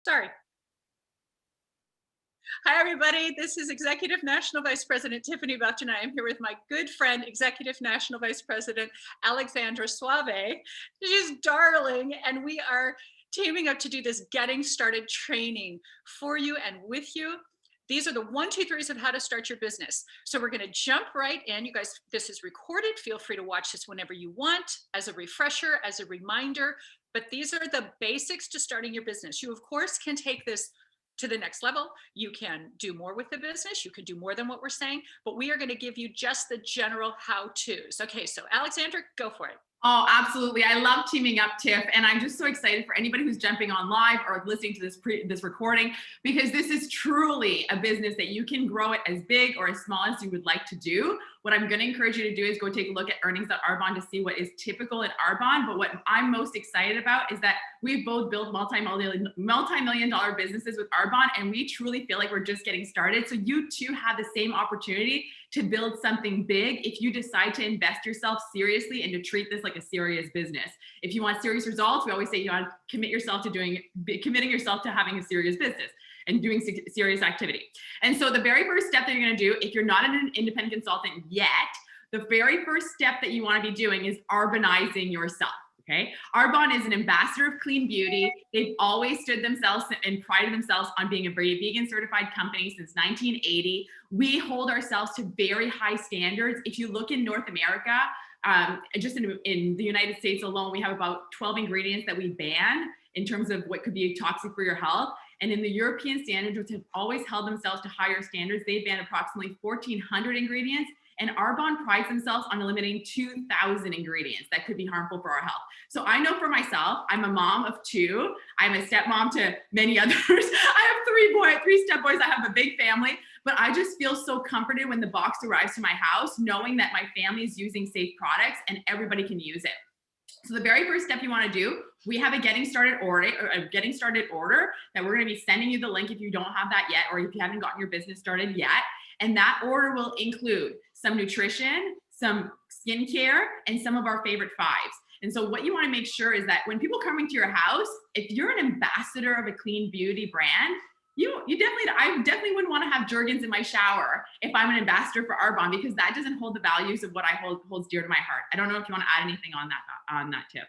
Sorry. Hi, everybody. This is Executive National Vice President Tiffany Bufton. I am here with my good friend, Executive National Vice President Alexandra Sauve. She's darling, and we are teaming up to do this getting started training for you and with you. These are the 1, 2, 3s of how to start your business. So we're going to jump right in. You guys, this is recorded. Feel free to watch this whenever you want, as a refresher, as a reminder. But these are the basics to starting your business. You, of course, can take this to the next level. You can do more with the business. You can do more than what we're saying, but we are going to give you just the general how-tos. Okay, so Alexandra, go for it. Oh, absolutely. I love teaming up, Tiff. And I'm just so excited for anybody who's jumping on live or listening to this recording, because this is truly a business that you can grow it as big or as small as you would like to do. What I'm going to encourage you to do is go take a look at earnings.arbonne to see what is typical in Arbonne. But what I'm most excited about is that we've both built multi-million dollar businesses with Arbonne, and we truly feel like we're just getting started. So you too have the same opportunity to build something big if you decide to invest yourself seriously and to treat this like a serious business. If you want serious results, we always say you want to committing yourself to having a serious business and doing serious activity. And so the very first step that you're going to do, if you're not an independent consultant yet, the very first step that you want to be doing is Arbonizing yourself. Okay, Arbonne is an ambassador of clean beauty. They've always stood themselves and prided themselves on being a very vegan certified company since 1980. We hold ourselves to very high standards. If you look in North America, just in the United States alone, we have about 12 ingredients that we ban in terms of what could be toxic for your health. And in the European standards, which have always held themselves to higher standards, they ban approximately 1,400 ingredients. And Arbonne prides themselves on eliminating 2,000 ingredients that could be harmful for our health. So I know for myself, I'm a mom of 2. I'm a stepmom to many others. I have 3 stepboys. I have a big family, but I just feel so comforted when the box arrives to my house, knowing that my family is using safe products and everybody can use it. So the very first step you want to do, we have a getting started order that we're going to be sending you the link if you don't have that yet, or if you haven't gotten your business started yet. And that order will include some nutrition, some skincare, and some of our favorite 5s. And so what you want to make sure is that when people come into your house, if you're an ambassador of a clean beauty brand, I definitely wouldn't want to have Jergens in my shower if I'm an ambassador for Arbonne, because that doesn't hold the values of what I holds dear to my heart. I don't know if you want to add anything on that tip.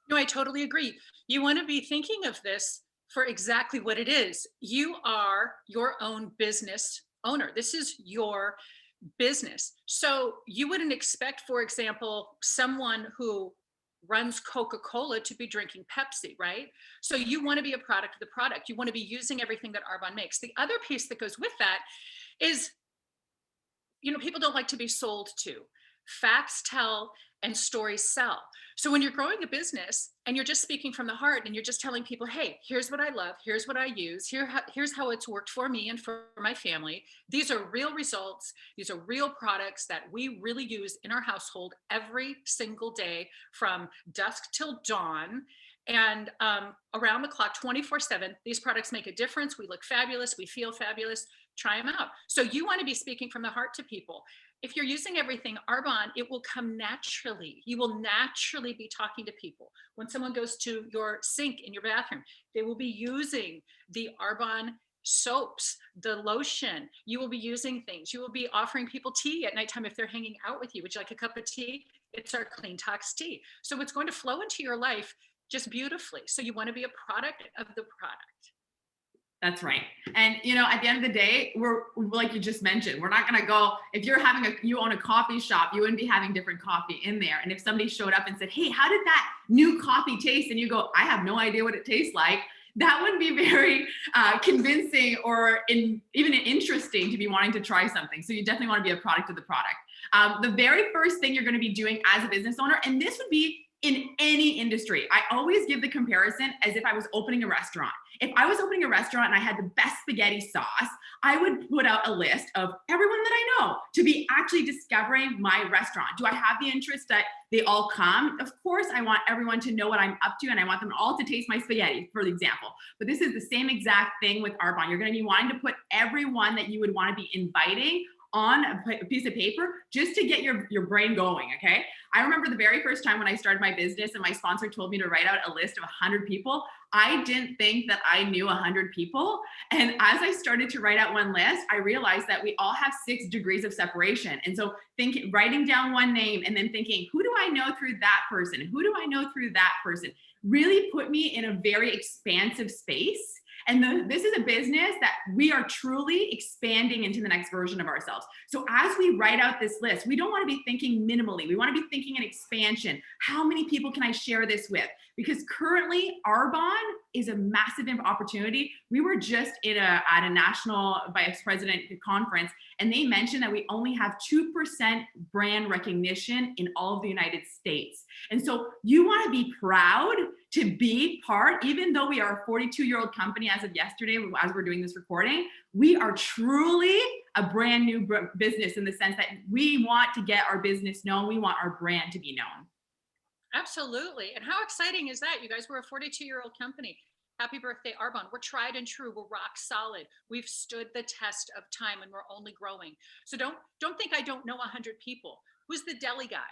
No, I totally agree. You want to be thinking of this for exactly what it is. You are your own business owner. This is your business. So you wouldn't expect, for example, someone who runs Coca-Cola to be drinking Pepsi, right? So you want to be a product of the product. You want to be using everything that Arbonne makes. The other piece that goes with that is, people don't like to be sold to. Facts tell and stories sell. So when you're growing a business and you're just speaking from the heart and you're just telling people, hey, here's what I love, here's what I use, here's how it's worked for me and for my family. These are real results. These are real products that we really use in our household every single day from dusk till dawn. And around the clock, 24/7, these products make a difference. We look fabulous. We feel fabulous. Try them out. So you want to be speaking from the heart to people. If you're using everything Arbonne, it will come naturally. You will naturally be talking to people. When someone goes to your sink in your bathroom, they will be using the Arbonne soaps, the lotion. You will be using things. You will be offering people tea at nighttime if they're hanging out with you. Would you like a cup of tea? It's our Clean Tox tea. So it's going to flow into your life just beautifully. So you want to be a product of the product. That's right. And, at the end of the day, we're like you just mentioned, we're not going to go, if you own a coffee shop, you wouldn't be having different coffee in there. And if somebody showed up and said, hey, how did that new coffee taste? And you go, I have no idea what it tastes like. That wouldn't be very convincing or even interesting to be wanting to try something. So you definitely want to be a product of the product. The very first thing you're going to be doing as a business owner, and this would be in any industry, I always give the comparison as if I was opening a restaurant. If I was opening a restaurant and I had the best spaghetti sauce, I would put out a list of everyone that I know to be actually discovering my restaurant. Do I have the interest that they all come? Of course, I want everyone to know what I'm up to, and I want them all to taste my spaghetti, for example. But this is the same exact thing with Arbonne. You're going to be wanting to put everyone that you would want to be inviting on a piece of paper just to get your brain going, okay? I remember the very first time when I started my business and my sponsor told me to write out a list of 100 people. I didn't think that I knew 100 people. And as I started to write out one list, I realized that we all have 6 degrees of separation. And so writing down one name and then thinking, who do I know through that person? Who do I know through that person? Really put me in a very expansive space. And this is a business that we are truly expanding into the next version of ourselves. So as we write out this list, we don't want to be thinking minimally. We want to be thinking in expansion. How many people can I share this with? Because currently Arbonne is a massive opportunity. We were just at a national vice president conference, and they mentioned that we only have 2% brand recognition in all of the United States. And so you want to be proud to be part, even though we are a 42-year-old company as of yesterday, as we're doing this recording, we are truly a brand new business in the sense that we want to get our business known. We want our brand to be known. Absolutely. And how exciting is that? You guys, we're a 42-year-old company. Happy birthday, Arbonne. We're tried and true. We're rock solid. We've stood the test of time and we're only growing. So don't think I don't know 100 people. Who's the deli guy?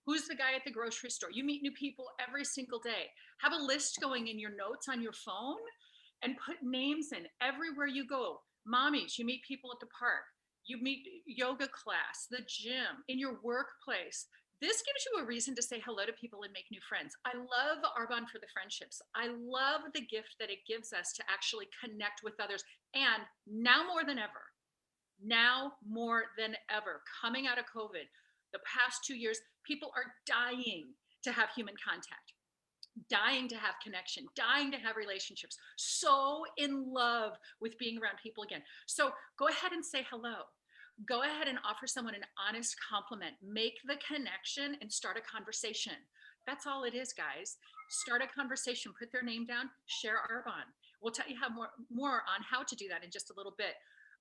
Who's the guy at the grocery store? You meet new people every single day. Have a list going in your notes on your phone and put names in everywhere you go. Mommies, you meet people at the park. You meet yoga class, the gym, in your workplace. This gives you a reason to say hello to people and make new friends. I love Arbonne for the friendships. I love the gift that it gives us to actually connect with others. And now more than ever, coming out of COVID, the past 2 years, people are dying to have human contact, dying to have connection, dying to have relationships, so in love with being around people again. So go ahead and say hello. Go ahead and offer someone an honest compliment. Make the connection and start a conversation. That's all it is, guys. Start a conversation, put their name down, share Arbonne. We'll tell you how more on how to do that in just a little bit.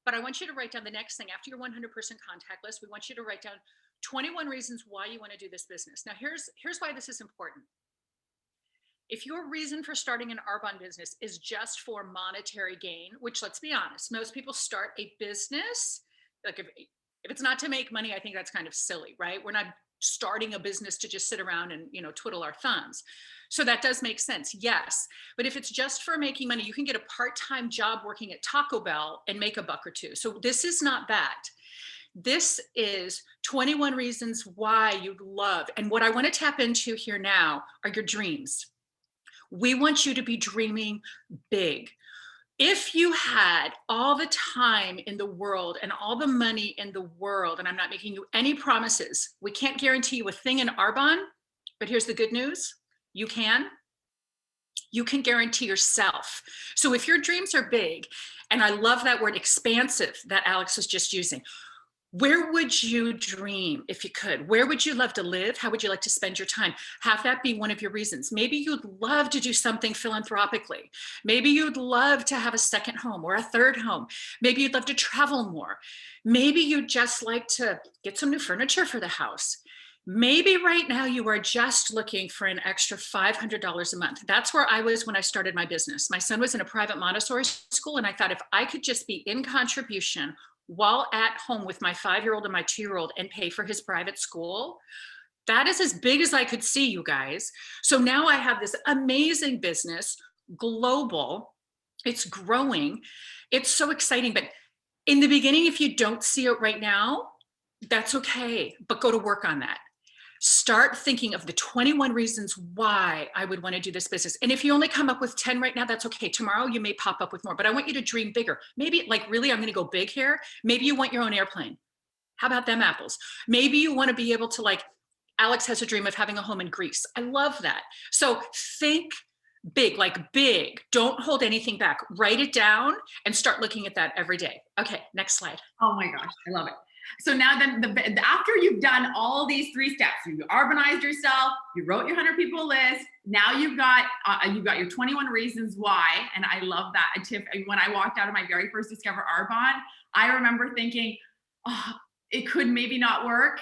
But I want you to write down the next thing. After your 100% contact list, we want you to write down 21 reasons why you want to do this business. Now, here's why this is important. If your reason for starting an Arbonne business is just for monetary gain, which, let's be honest, most people start a business, like if it's not to make money, I think that's kind of silly, right? We're not starting a business to just sit around and, twiddle our thumbs. So that does make sense, yes. But if it's just for making money, you can get a part-time job working at Taco Bell and make $1 or $2. So this is not that. This is 21 reasons why you'd love. And what I want to tap into here now are your dreams. We want you to be dreaming big. If you had all the time in the world and all the money in the world, and I'm not making you any promises, we can't guarantee you a thing in Arbonne, but here's the good news. You can guarantee yourself. So if your dreams are big, and I love that word expansive that Alex was just using, where would you dream if you could? Where would you love to live? How would you like to spend your time? Have that be one of your reasons. Maybe you'd love to do something philanthropically. Maybe you'd love to have a second home or a third home. Maybe you'd love to travel more. Maybe you'd just like to get some new furniture for the house. Maybe right now you are just looking for an extra $500 a month. That's where I was when I started my business. My son was in a private Montessori school, and I thought if I could just be in contribution while at home with my 5-year-old and my 2-year-old and pay for his private school, that is as big as I could see, you guys. So now I have this amazing business, global, it's growing, it's so exciting. But in the beginning, if you don't see it right now, that's okay, but go to work on that. Start thinking of the 21 reasons why I would want to do this business. And if you only come up with 10 right now, that's okay. Tomorrow you may pop up with more, but I want you to dream bigger. Maybe really, I'm going to go big here. Maybe you want your own airplane. How about them apples? Maybe you want to be able to, Alex has a dream of having a home in Greece. I love that. So think big, big. Don't hold anything back. Write it down and start looking at that every day. Okay, next slide. Oh my gosh, I love it. So now then, after you've done all these 3 steps, you Arbonized yourself, you wrote your 100 people list, now you've got your 21 reasons why, and I love that. Tiff, when I walked out of my very first Discover Arbonne, I remember thinking, oh, it could maybe not work,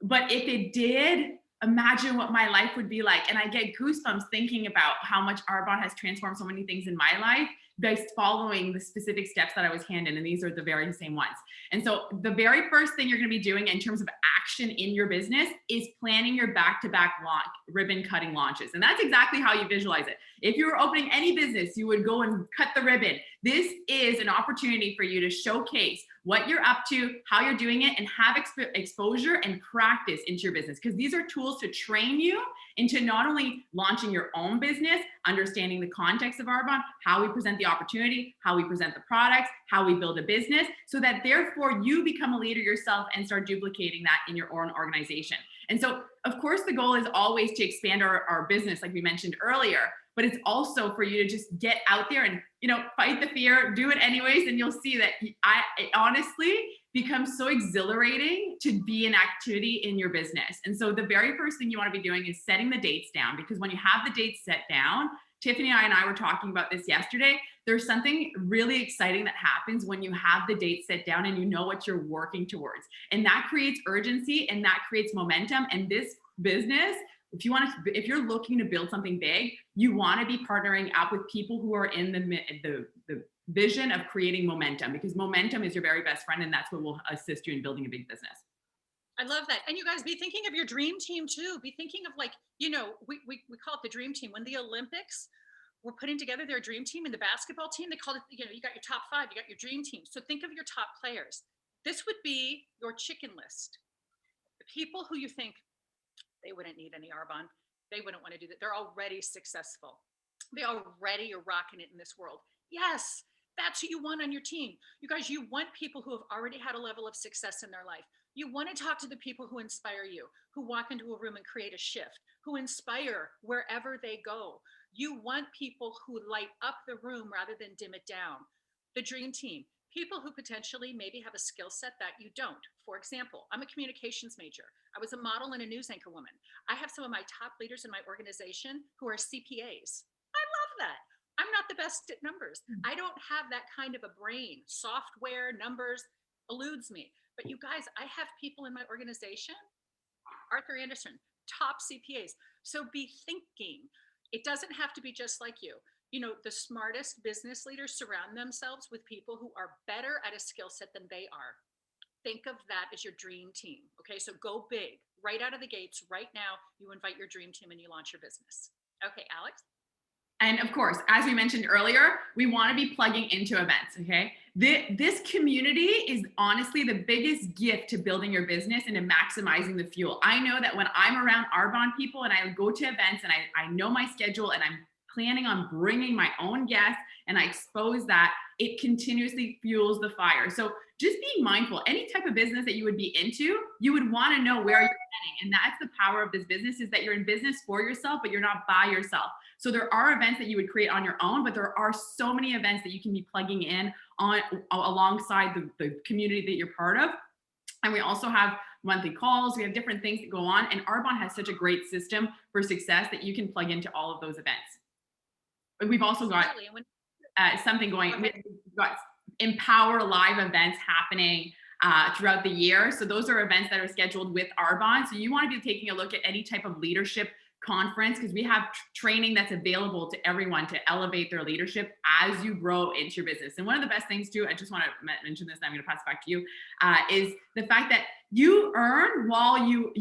but if it did, imagine what my life would be like. And I get goosebumps thinking about how much Arbonne has transformed so many things in my life. by following the specific steps that I was handed. And these are the very same ones. And so the very first thing you're going to be doing in terms of action in your business is planning your back-to-back launch, ribbon cutting launches. And that's exactly how you visualize it. If you were opening any business, you would go and cut the ribbon. This is an opportunity for you to showcase what you're up to, how you're doing it, and have exposure and practice into your business. Because these are tools to train you into not only launching your own business, understanding the context of Arbonne, how we present the opportunity, how we present the products, how we build a business, so that therefore you become a leader yourself and start duplicating that in your own organization. And so, of course, the goal is always to expand our business, like we mentioned earlier, but it's also for you to just get out there and, fight the fear, do it anyways. And you'll see that it honestly becomes so exhilarating to be an activity in your business. And so the very first thing you want to be doing is setting the dates down, because when you have the dates set down, Tiffany and I were talking about this yesterday, there's something really exciting that happens when you have the date set down and you know what you're working towards. And that creates urgency and that creates momentum. And this business, if you're looking to build something big, you want to be partnering up with people who are in the vision of creating momentum, because momentum is your very best friend, and that's what will assist you in building a big business. I love that. And you guys, be thinking of your dream team too. Be thinking of, like, we call it the dream team. When the Olympics were putting together their dream team, and the basketball team, they called it, you got your top 5, you got your dream team. So think of your top players. This would be your chicken list. The people who you think they wouldn't need any Arbonne. They wouldn't want to do that. They're already successful. They already are rocking it in this world. Yes, that's who you want on your team. You guys, you want people who have already had a level of success in their life. You want to talk to the people who inspire you, who walk into a room and create a shift, who inspire wherever they go. You want people who light up the room rather than dim it down. The dream team, people who potentially maybe have a skill set that you don't. For example, I'm a communications major. I was a model and a news anchor woman. I have some of my top leaders in my organization who are CPAs. I love that. I'm not the best at numbers. I don't have that kind of a brain. Software, numbers eludes me. But you guys, I have people in my organization, Arthur Anderson, top CPAs. So be thinking. It doesn't have to be just like you. The smartest business leaders surround themselves with people who are better at a skill set than they are. Think of that as your dream team. Okay, so go big right out of the gates. Right now, you invite your dream team and you launch your business. Okay, Alex? And of course, as we mentioned earlier, we want to be plugging into events, okay? This community is honestly the biggest gift to building your business and to maximizing the fuel. I know that when I'm around Arbonne people and I go to events and I know my schedule and I'm planning on bringing my own guests and I expose that, it continuously fuels the fire. So just being mindful, any type of business that you would be into, you would want to know where you're heading. And that's the power of this business, is that you're in business for yourself, but you're not by yourself. So there are events that you would create on your own, but there are so many events that you can be plugging in on alongside the community that you're part of. And we also have monthly calls. We have different things that go on. And Arbonne has such a great system for success that you can plug into all of those events. We've also got something going. We've got Empower live events happening throughout the year. So those are events that are scheduled with Arbonne. So you want to be taking a look at any type of leadership conference, because we have training that's available to everyone to elevate their leadership as you grow into your business. And one of the best things too, I just want to mention this, and I'm going to pass it back to you, is the fact that you earn while you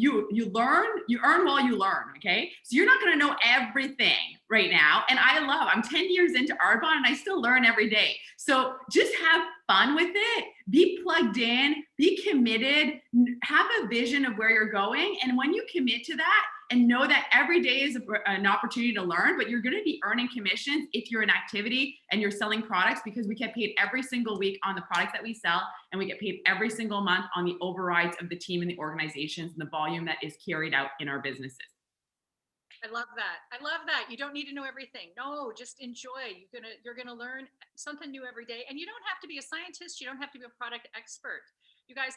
learn. You earn while you learn. Okay, so you're not going to know everything right now. And I'm 10 years into Arbonne and I still learn every day. So just have fun with it. Be plugged in. Be committed. Have a vision of where you're going. And when you commit to that, and know that every day is an opportunity to learn, but you're going to be earning commissions if you're an activity and you're selling products, because we get paid every single week on the products that we sell, and we get paid every single month on the overrides of the team and the organizations and the volume that is carried out in our businesses. I love that. I love that. You don't need to know everything. No, just enjoy. You're gonna learn something new every day. And you don't have to be a scientist. You don't have to be a product expert. You guys,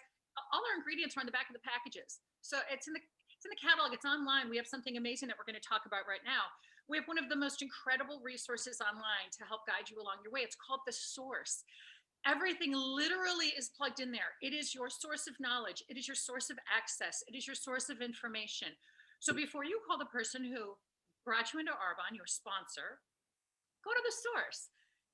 all our ingredients are on the back of the packages. So it's in the catalog, it's online. We have something amazing that we're going to talk about right now. We have one of the most incredible resources online to help guide you along your way. It's called The Source. Everything literally is plugged in there. It is your source of knowledge. It is your source of access. It is your source of information. So before you call the person who brought you into Arbonne, your sponsor, go to The Source.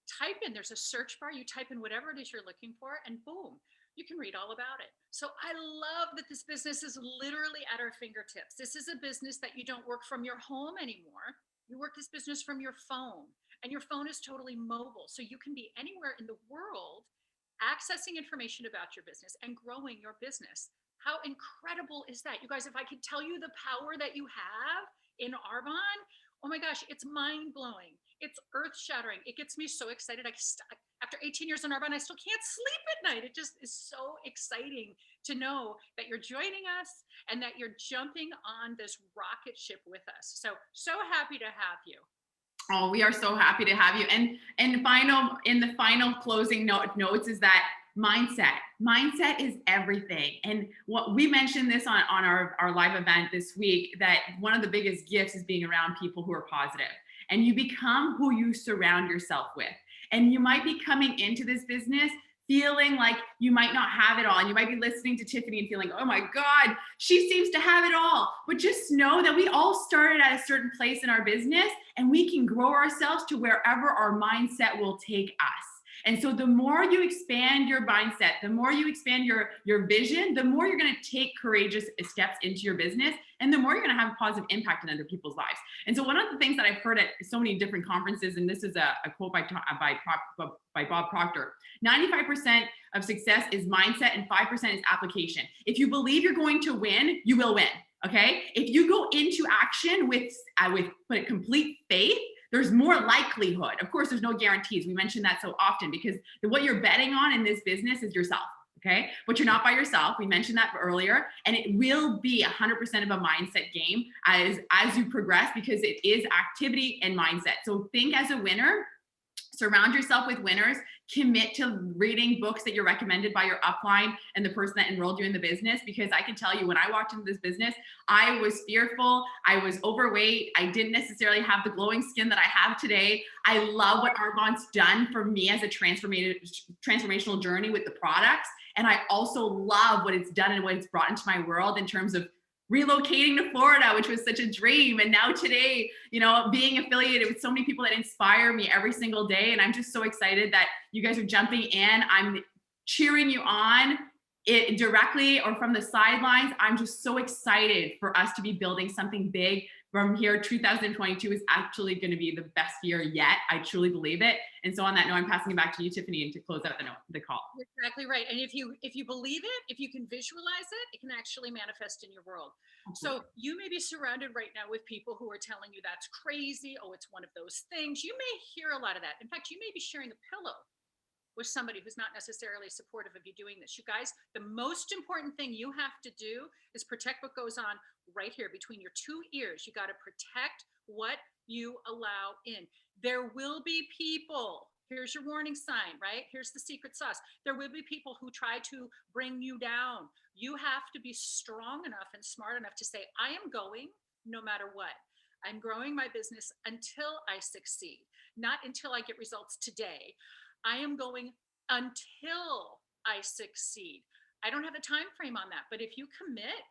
type in, there's a search bar, you type in whatever it is you're looking for, and boom, you can read all about it. So I love that this business is literally at our fingertips. This is a business that you don't work from your home anymore. You work this business from your phone, and your phone is totally mobile. So you can be anywhere in the world accessing information about your business and growing your business. How incredible is that? You guys, if I could tell you the power that you have in Arbonne, oh my gosh, it's mind blowing. It's earth shattering. It gets me so excited. After 18 years in Arbonne, I still can't sleep at night. It just is so exciting to know that you're joining us and that you're jumping on this rocket ship with us. So happy to have you. Oh, we are so happy to have you. And the final closing notes is that mindset is everything. And what we mentioned this on our live event this week, that one of the biggest gifts is being around people who are positive, and you become who you surround yourself with. And you might be coming into this business feeling like you might not have it all. And you might be listening to Tiffany and feeling, oh my God, she seems to have it all. But just know that we all started at a certain place in our business, and we can grow ourselves to wherever our mindset will take us. And so the more you expand your mindset, the more you expand your vision, the more you're going to take courageous steps into your business, and the more you're going to have a positive impact in other people's lives. And so one of the things that I've heard at so many different conferences, and this is a quote by Bob Proctor, 95% of success is mindset and 5% is application. If you believe you're going to win, you will win. Okay. If you go into action with complete faith, there's more likelihood. Of course, there's no guarantees. We mention that so often because what you're betting on in this business is yourself. Okay. But you're not by yourself. We mentioned that earlier, and it will be 100% of a mindset game as you progress, because it is activity and mindset. So think as a winner. Surround yourself with winners. Commit to reading books that you're recommended by your upline and the person that enrolled you in the business. Because I can tell you, when I walked into this business, I was fearful. I was overweight. I didn't necessarily have the glowing skin that I have today. I love what Arbonne's done for me as a transformational journey with the products. And I also love what it's done and what it's brought into my world in terms of relocating to Florida, which was such a dream. And now today, being affiliated with so many people that inspire me every single day. And I'm just so excited that you guys are jumping in. I'm cheering you on directly or from the sidelines. I'm just so excited for us to be building something big from here. 2022 is actually going to be the best year yet. I truly believe it. And so on that note, I'm passing it back to you, Tiffany, and to close out the call. You're exactly right. And if you believe it, if you can visualize it, it can actually manifest in your world. So you may be surrounded right now with people who are telling you that's crazy. Oh, it's one of those things. You may hear a lot of that. In fact, you may be sharing a pillow with somebody who's not necessarily supportive of you doing this. You guys, the most important thing you have to do is protect what goes on right here between your two ears. You got to protect what you allow in. There will be people, here's your warning sign, right? Here's the secret sauce. There will be people who try to bring you down. You have to be strong enough and smart enough to say, I am going no matter what. I'm growing my business until I succeed, not until I get results today. I am going until I succeed. I don't have a time frame on that, but if you commit,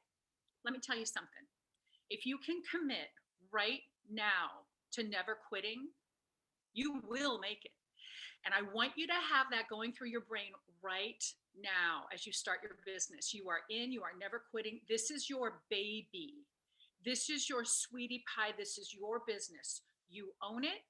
let me tell you something. If you can commit right now to never quitting, you will make it. And I want you to have that going through your brain right now as you start your business. You are never quitting. This is your baby. This is your sweetie pie. This is your business. You own it.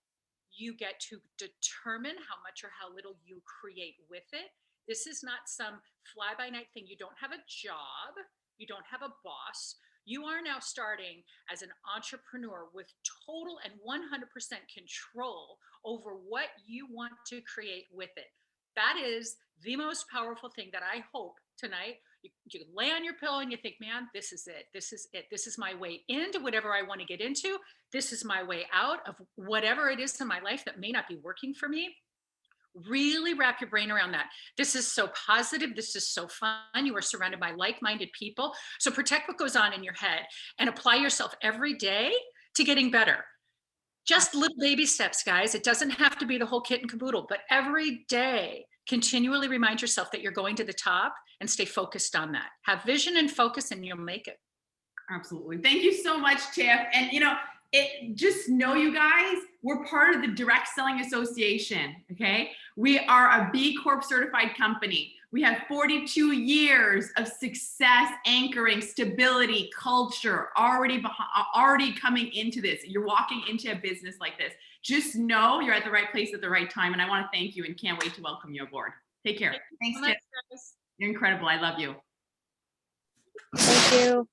You get to determine how much or how little you create with it. This is not some fly-by-night thing. You don't have a job. You don't have a boss. You are now starting as an entrepreneur with total and 100% control over what you want to create with it. That is the most powerful thing that I hope tonight. You lay on your pillow and you think, man, this is it. This is it. This is my way into whatever I want to get into. This is my way out of whatever it is in my life that may not be working for me. Really wrap your brain around that. This is so positive. This is so fun. You are surrounded by like-minded people. So protect what goes on in your head and apply yourself every day to getting better. Just little baby steps, guys. It doesn't have to be the whole kit and caboodle, but every day, continually remind yourself that you're going to the top and stay focused on that. Have vision and focus and you'll make it. Absolutely. Thank you so much, Tiff. And just know, you guys, we're part of the Direct Selling Association, okay? We are a B Corp certified company. We have 42 years of success anchoring stability, culture, already coming into this. You're walking into a business like this. Just know you're at the right place at the right time. And I want to thank you and can't wait to welcome you aboard. Take care. Thanks, Tiff. You're incredible. I love you. Thank you.